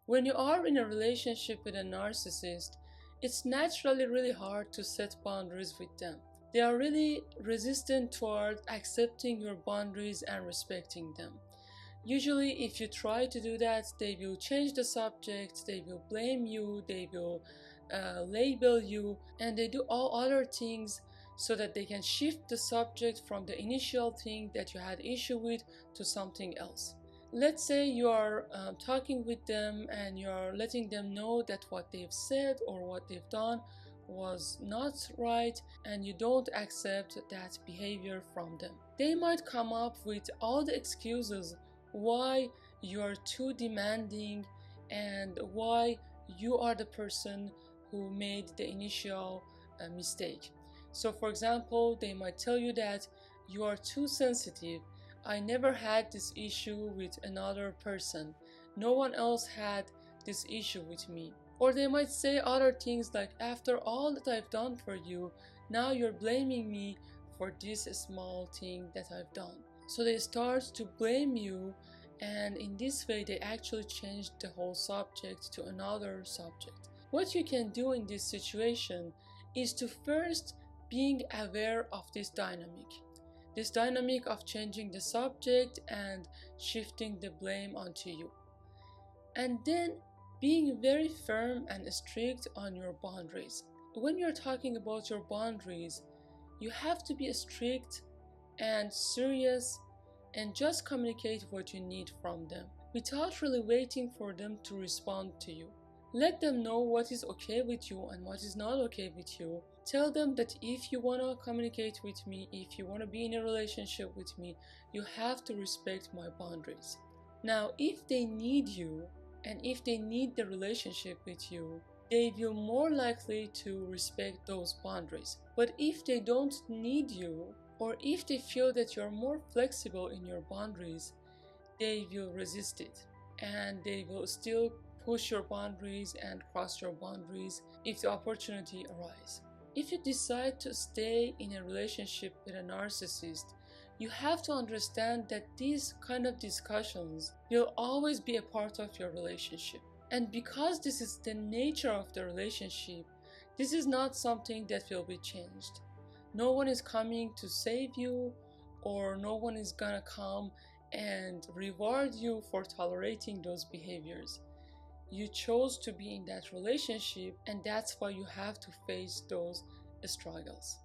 When you are in a relationship with a narcissist, it's naturally really hard to set boundaries with them. They are really resistant toward accepting your boundaries and respecting them. Usually, if you try to do that, they will change the subject, they will blame you, they will label you, and they do all other things so that they can shift the subject from the initial thing that you had issue with to something else. Let's say you are talking with them and you are letting them know that what they've said or what they've done was not right, and you don't accept that behavior from them. They might come up with all the excuses why you are too demanding and why you are the person who made the initial mistake. So for example, they might tell you that you are too sensitive. I never had this issue with another person. No one else had this issue with me. Or they might say other things like, after all that I've done for you, now you're blaming me for this small thing that I've done. So they start to blame you, and in this way they actually change the whole subject to another subject. What you can do in this situation is to first being aware of this dynamic of changing the subject and shifting the blame onto you. And then being very firm and strict on your boundaries. When you're talking about your boundaries, you have to be strict and serious and just communicate what you need from them without really waiting for them to respond to you. Let them know what is okay with you and what is not okay with you. Tell them that if you want to communicate with me, if you want to be in a relationship with me, you have to respect my boundaries. Now, if they need you and if they need the relationship with you, they will more likely to respect those boundaries. But if they don't need you, or if they feel that you're more flexible in your boundaries, they will resist it and they will still push your boundaries and cross your boundaries if the opportunity arises. If you decide to stay in a relationship with a narcissist, you have to understand that these kind of discussions will always be a part of your relationship. And because this is the nature of the relationship, this is not something that will be changed. No one is coming to save you, or no one is gonna come and reward you for tolerating those behaviors. You chose to be in that relationship, and that's why you have to face those struggles.